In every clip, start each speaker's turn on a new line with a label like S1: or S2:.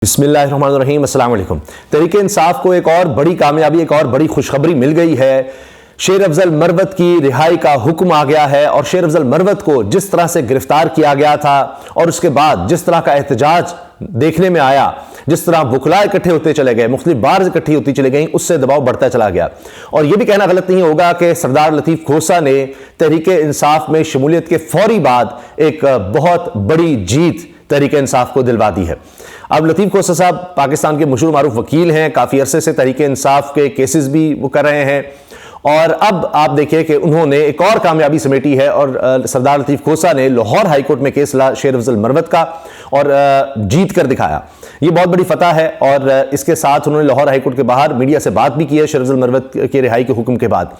S1: बिस्मिल्लाहिर्रहमानिर्रहीम, अस्सलाम वालेकुम। तहरीक इंसाफ को एक और बड़ी कामयाबी, एक और बड़ी खुशखबरी मिल गई है। शेर अफजल मरवत की रिहाई का हुक्म आ गया है और शेर अफजल मरवत को जिस तरह से गिरफ्तार किया गया था और उसके बाद जिस तरह का एहतजाज देखने में आया, जिस तरह वुकला इकट्ठे होते चले गए, मुख्तलिफ बार इकट्ठी होती चली गई, उससे दबाव बढ़ता चला गया। और यह भी कहना गलत नहीं होगा कि सरदार लतीफ खोसा ने तहरीक इंसाफ में शमूलियत के फौरी बाद एक बहुत बड़ी जीत तहरीक इंसाफ को दिलवा दी है। अब लतीफ खोसा साहब पाकिस्तान के मशहूर मारूफ वकील हैं, काफ़ी अरसे से तहरीक इंसाफ के केसेस भी वो कर रहे हैं और अब आप देखिए कि उन्होंने एक और कामयाबी समेटी है और सरदार लतीफ खोसा ने लाहौर हाई कोर्ट में केस ला शेर अफजल मरवत का और जीत कर दिखाया। ये बहुत बड़ी फतह है और इसके साथ उन्होंने लाहौर हाई कोर्ट के बाहर मीडिया से बात भी की है शेर अफजल मरवत के रिहाई के हुक्म के बाद।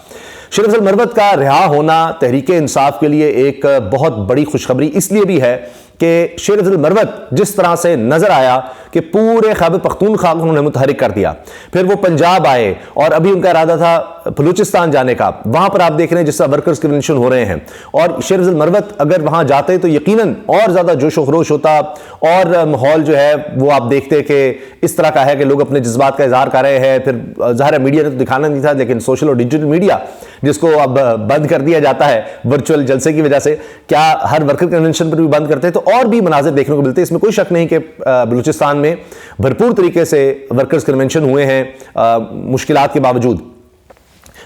S1: शेर अफजल मरवत का रिहा होना तहरीक इंसाफ के लिए एक बहुत बड़ी खुशखबरी इसलिए भी है कि शेर अफजल मरवत जिस तरह से नजर आया कि पूरे खैबर पख्तूनख्वा को उन्होंने मुतहरिक कर दिया, फिर वो पंजाब आए और अभी उनका इरादा था बलूचिस्तान जाने का। वहां पर आप देख रहे हैं जिस तरह वर्कर्स कन्वेंशन हो रहे हैं और शेर अफजल मरवत अगर वहां जाते तो यकीनन और ज्यादा जोश व खरोश होता और माहौल जो है वो आप देखते कि इस तरह का है कि लोग अपने जज्बात का इजहार कर रहे हैं। फिर ज़ाहिर है मीडिया ने तो दिखाना नहीं था, लेकिन सोशल और डिजिटल मीडिया जिसको अब बंद कर दिया जाता है वर्चुअल जलसे की वजह से, क्या हर वर्कर कन्वेंशन पर भी बंद करते हैं तो और भी मनाजिर देखने को मिलते हैं। इसमें कोई शक नहीं कि बलूचिस्तान में भरपूर तरीके से वर्कर्स कन्वेंशन हुए हैं मुश्किलात के बावजूद।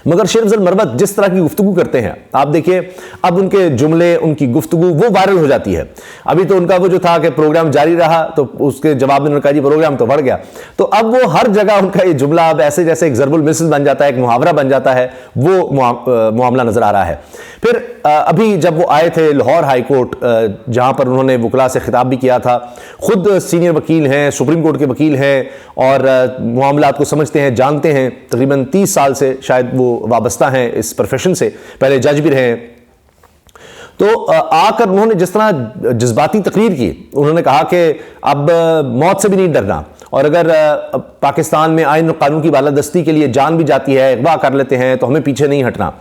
S1: मगर शेर अफजल मरवत जिस तरह की गुफ्तगू करते हैं, आप देखिए अब उनके जुमले, उनकी गुफ्तगू वो वायरल हो जाती है। अभी तो उनका वो जो था कि प्रोग्राम जारी रहा तो उसके जवाब में उन्होंने कहा जी प्रोग्राम तो बढ़ गया, तो अब वो हर जगह उनका ये जुमला अब ऐसे जैसे एक ज़रबुल मिसल बन जाता है, एक मुहावरा बन जाता है, वो मामला नजर आ रहा है। फिर अभी जब वो आए थे लाहौर हाई कोर्ट जहां पर उन्होंने वुकला से खिताब भी किया था, खुद सीनियर वकील हैं, सुप्रीम कोर्ट के वकील हैं और मामलात को समझते हैं, जानते हैं, तकरीबन 30 साल से शायद वो वाबस्ता हैं इस प्रोफेशन से, पहले जज भी रहे। तो आकर उन्होंने जिस तरह जज्बाती तकरीर की, उन्होंने कहा कि अब मौत से भी नहीं डरना और अगर पाकिस्तान में आईन और कानून की बालादस्ती के लिए जान भी जाती है, अगवा कर लेते हैं तो हमें पीछे नहीं हटना।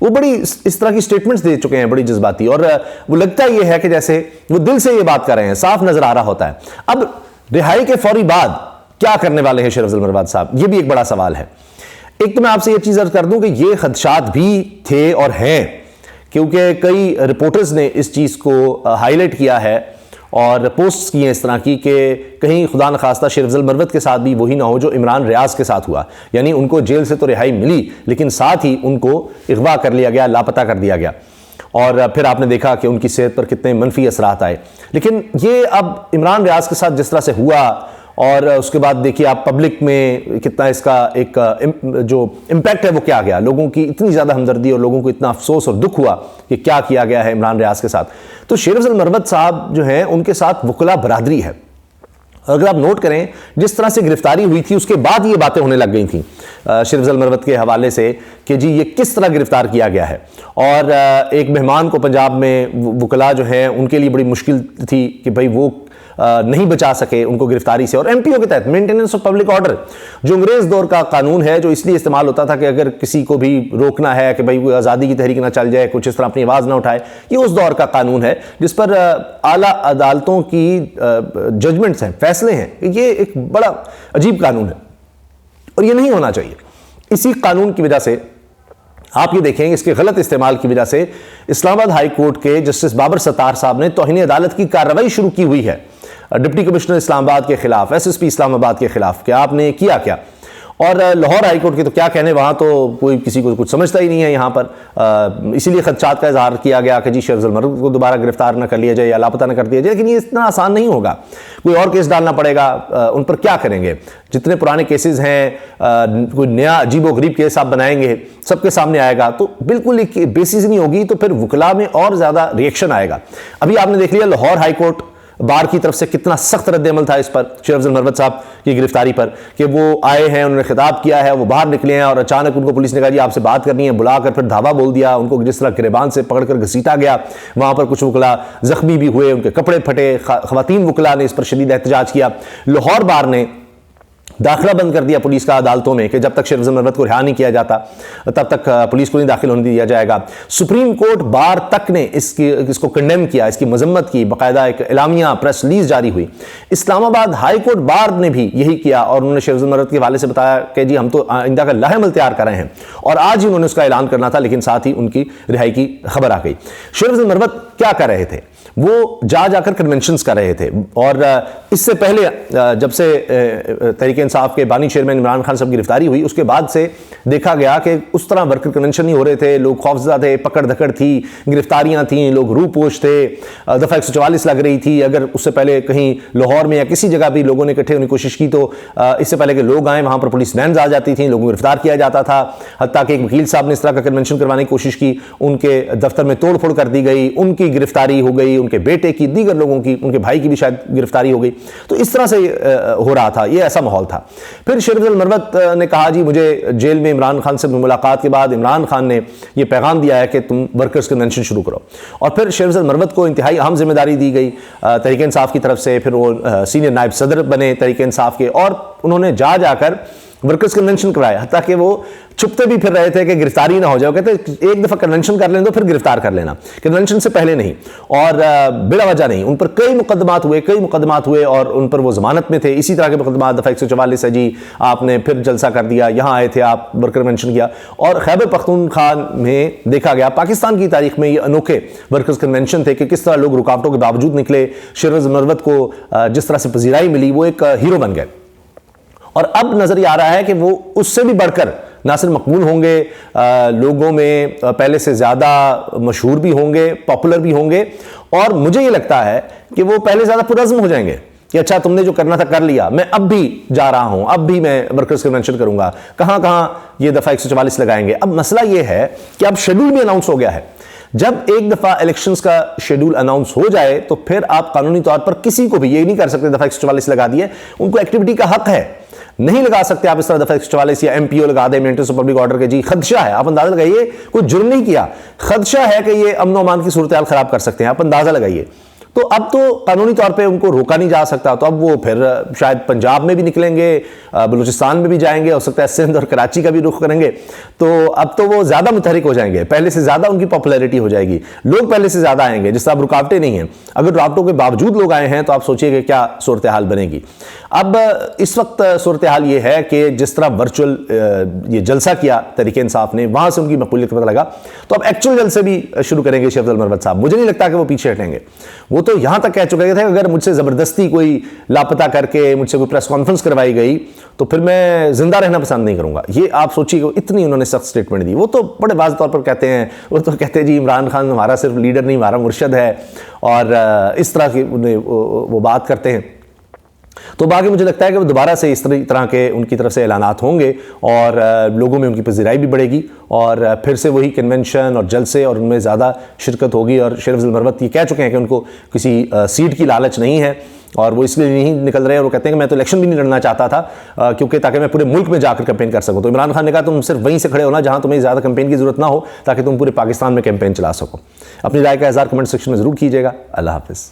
S1: वो बड़ी इस तरह की स्टेटमेंट्स दे चुके हैं, बड़ी जज्बाती, और वो लगता ही है कि जैसे वो दिल से ये बात कर रहे हैं, साफ नजर आ रहा होता है। अब रिहाई के फौरी बाद क्या करने वाले हैं शेर अफजल मरवत साहब, ये भी एक बड़ा सवाल है। एक तो मैं आपसे ये चीज अर्ज कर दूं कि ये खदशात भी थे और हैं, क्योंकि कई रिपोर्टर्स ने इस चीज को हाईलाइट किया है और पोस्ट किए इस तरह की कि कहीं खुदा न खास्ता शेर अफजल मरवत के साथ भी वही ना हो जो इमरान रियाज के साथ हुआ, यानी उनको जेल से तो रिहाई मिली लेकिन साथ ही उनको अगवा कर लिया गया, लापता कर दिया गया और फिर आपने देखा कि उनकी सेहत पर कितने मनफी असरात आए। लेकिन ये अब इमरान रियाज के साथ जिस तरह से हुआ और उसके बाद देखिए आप पब्लिक में कितना इसका एक जो इम्पैक्ट है वो क्या गया, लोगों की इतनी ज़्यादा हमदर्दी और लोगों को इतना अफसोस और दुख हुआ कि क्या किया गया है इमरान रियाज के साथ। तो शेर अफजल मरवत साहब जो हैं उनके साथ वुकला बरादरी है। अगर आप नोट करें जिस तरह से गिरफ्तारी हुई थी उसके बाद ये बातें होने लग गई थी शेर अफजल मरवत के हवाले से कि जी ये किस तरह गिरफ्तार किया गया है। और एक मेहमान को पंजाब में वुकला जो हैं उनके लिए बड़ी मुश्किल थी कि भाई वो नहीं बचा सके उनको गिरफ्तारी से। और एमपीओ के तहत मेंटेनेंस ऑफ पब्लिक ऑर्डर जो अंग्रेज दौर का कानून है, जो इसलिए इस्तेमाल होता था कि अगर किसी को भी रोकना है कि भाई कोई आज़ादी की तहरीक ना चल जाए, कुछ इस तरह अपनी आवाज़ ना उठाए, ये उस दौर का कानून है जिस पर आला अदालतों की जजमेंट्स हैं, फैसले हैं। ये एक बड़ा अजीब कानून है और ये नहीं होना चाहिए। इसी कानून की वजह से आप ये देखेंगे इसके गलत इस्तेमाल की वजह से इस्लामाबाद हाई कोर्ट के जस्टिस बाबर सत्तार साहब ने तौहीन अदालत की कार्रवाई शुरू की हुई है डिप्टी कमिश्नर इस्लामाबाद के खिलाफ, एसएसपी इस्लामाबाद के खिलाफ कि आपने किया क्या। और लाहौर हाई कोर्ट के तो क्या कहने, वहाँ तो कोई किसी को कुछ समझता ही नहीं है यहाँ पर। इसीलिए खदशात का इजहार किया गया कि जी शेर अफजल मरवत को दोबारा गिरफ्तार न कर लिया जाए या लापता न कर दिया जाए। लेकिन ये इतना आसान नहीं होगा, कोई और केस डालना पड़ेगा। उन पर क्या करेंगे, जितने पुराने केसेस हैं, कोई नया अजीबो गरीब केस आप बनाएंगे, सबके सामने आएगा तो बिल्कुल एक बेसिस नहीं होगी, तो फिर वुकला में और ज़्यादा रिएक्शन आएगा। अभी आपने देख लिया लाहौर हाई कोर्ट बार की तरफ से कितना सख्त रद्द-ए-अमल था इस पर, शेर अफजल मरवत साहब की गिरफ्तारी पर, कि वो आए हैं, उन्होंने खिताब किया है, वो बाहर निकले हैं और अचानक उनको पुलिस ने कहा जी आपसे बात करनी है, बुलाकर फिर धावा बोल दिया, उनको जिस तरह गिरबान से पकड़कर घसीटा गया। वहां पर कुछ वुकला जख्मी भी हुए, उनके कपड़े फटे, खवातीन वुकला ने इस पर शदीद एहतजाज किया। लाहौर बार ने दाखिला बंद कर दिया पुलिस का अदालतों में कि जब तक शेर अफजल मरवत को रिहा नहीं किया जाता तब तक पुलिस को नहीं दाखिल होने दिया जाएगा। सुप्रीम कोर्ट बार तक ने इसको कंडेम किया, इसकी मजम्मत की, बाकायदा एक एलामिया प्रेस रिलीज जारी हुई। इस्लामाबाद हाई कोर्ट बार ने भी यही किया और उन्होंने शेर अफजल मरवत के हवाले से बताया कि जी हम तो आइंदा का लाहेमल तैयार कर रहे हैं, और आज ही उन्होंने उसका ऐलान करना था, लेकिन साथ ही उनकी रिहाई की खबर आ गई। शेर अफजल मरवत क्या कर रहे थे? वो जाकर कन्वेंशंस कर रहे थे, और इससे पहले जब से तहरीक इंसाफ के बानी चेयरमैन इमरान खान साहब की गिरफ्तारी हुई, उसके बाद से देखा गया कि उस तरह वर्कर कन्वेंशन नहीं हो रहे थे, लोग खौफजदा थे, पकड़ धकड़ थी, गिरफ्तारियां थी, लोग रूपोश थे, दफ़ा 144 लग रही थी। अगर उससे पहले कहीं लाहौर में या किसी जगह भी लोगों ने इकट्ठे होने की कोशिश की तो इससे पहले कि लोग आए वहां पर पुलिस वैन्स आ जाती थी, लोगों को गिरफ्तार किया जाता था। हत्ता कि एक वकील साहब ने इस तरह का कन्वेंशन करवाने की कोशिश की, उनके दफ्तर में तोड़ फोड़ कर दी गई, उनकी गिरफ्तारी हो गई, उनके बेटे की, दीगर लोगों की, उनके भाई की भी शायद गिरफ्तारी हो गई। तो इस तरह से हो रहा था, ये ऐसा माहौल था। फिर शेर अफजल मरवत ने कहा जी मुझे जेल में इमरान खान से मुलाकात के बाद इमरान खान ने यह पैगाम दिया है कि तुम वर्कर्स कन्वेंशन शुरू करो, और फिर शेर अफजल मरवत को इंतहाई अहम जिम्मेदारी दी गई तहरीक इंसाफ की तरफ से। फिर वो सीनियर नायब सदर बने तहरीक इंसाफ के, और उन्होंने जाकर वर्कर्स कन्वेंशन कराया, ताकि वो छुपते भी फिर रहे थे कि गिरफ्तारी ना हो जाए। कहते एक दफा कन्वेंशन कर लें तो फिर गिरफ्तार कर लेना, कन्वेंशन से पहले नहीं, और बिला वजह नहीं। उन पर कई मुकदमात हुए और उन पर वो जमानत में थे। इसी तरह के मुकदमात दफा 144 है जी, आपने फिर जलसा कर दिया, यहां आए थे आप, वर्कर कन्वेंशन किया। और खैबर पख्तूनख्वा में देखा गया, पाकिस्तान की तारीख में ये अनोखे वर्कर्स कन्वेंशन थे कि किस तरह लोग रुकावटों के बावजूद निकले। शेर अफजल मरवत को जिस तरह से पजीराई मिली, वो एक हीरो बन गए, और अब नजर आ रहा है कि वो उससे भी बढ़कर ना सिर्फ मकबूल होंगे, लोगों में पहले से ज़्यादा मशहूर भी होंगे, पॉपुलर भी होंगे, और मुझे ये लगता है कि वो पहले ज़्यादा पुरज़्म हो जाएंगे कि अच्छा तुमने जो करना था कर लिया, मैं अब भी जा रहा हूं, अब भी मैं वर्कर्स कन्वेंशन करूंगा, कहां ये दफ़ा 144 लगाएंगे। अब मसला ये है कि अब शेड्यूल भी अनाउंस हो गया है। जब एक दफा इलेक्शंस का शेड्यूल अनाउंस हो जाए तो फिर आप कानूनी तौर पर किसी को भी ये नहीं कर सकते दफा 144 लगा दिए, उनको एक्टिविटी का हक है, नहीं लगा सकते आप इस तरह दफा 144 या एमपीओ लगा दे, मेंटेनेंस ऑफ पब्लिक ऑर्डर के। जी खदशा है, आप अंदाजा लगाइए, कोई जुर्म नहीं किया, खदशा है कि ये अमन अमान की सूरत हाल खराब कर सकते हैं, आप अंदाजा लगाइए। तो अब तो कानूनी तौर पे उनको रोका नहीं जा सकता, तो अब वो फिर शायद पंजाब में भी निकलेंगे, बलूचिस्तान में भी जाएंगे, हो सकता है सिंध और कराची का भी रुख करेंगे। तो अब तो वो ज्यादा मुतहरिक हो जाएंगे, पहले से ज्यादा उनकी पॉपुलैरिटी हो जाएगी, लोग पहले से ज्यादा आएंगे, जिससे अब रुकावटें नहीं हैं। अगर रुकावटों के बावजूद लोग आए हैं तो आप सोचिए कि क्या सूरत हाल बनेगी। अब इस वक्त सूरत हाल ये है कि जिस तरह वर्चुअल ये जलसा किया तहरीक इंसाफ ने, वहां से उनकी मकबूलियत का पता लगा, तो अब एक्चुअल जलसे भी शुरू करेंगे शेर अफजल मरवत साहब। मुझे नहीं लगता कि वो पीछे हटेंगे। वो तो यहां तक कह चुके थे कि अगर मुझसे जबरदस्ती कोई लापता करके मुझसे कोई प्रेस कॉन्फ्रेंस करवाई गई तो फिर मैं जिंदा रहना पसंद नहीं करूंगा। ये आप सोचिए, इतनी उन्होंने सख्त स्टेटमेंट दी। वो तो बड़े वाज़ तौर पर कहते हैं, वो तो कहते हैं जी इमरान खान हमारा सिर्फ लीडर नहीं, हमारा मुर्शद है, और इस तरह की वो बात करते हैं। तो बाकी मुझे लगता है कि वो दोबारा से इस तरह के उनकी तरफ से ऐलानात होंगे और लोगों में उनकी पजीराई भी बढ़ेगी, और फिर से वही कन्वेंशन और जलसे और उनमें ज़्यादा शिरकत होगी। और शेर अफजल मरवत ये कह चुके हैं कि उनको किसी सीट की लालच नहीं है, और वो इसलिए नहीं निकल रहे हैं। और वो कहते हैं कि मैं तो इलेक्शन भी नहीं लड़ना चाहता था क्योंकि ताकि मैं पूरे मुल्क में जाकर कैंपेन कर सकूं। तो इमरान खान ने कहा तुम सिर्फ वहीं से खड़े होना जहां तुम्हें ज़्यादा कैंपेन की जरूरत ना हो, ताकि तुम पूरे पाकिस्तान में कैंपेन चला सको। अपनी राय का इज़हार कमेंट सेक्शन में ज़रूर कीजिएगा। अल्लाह हाफिज़।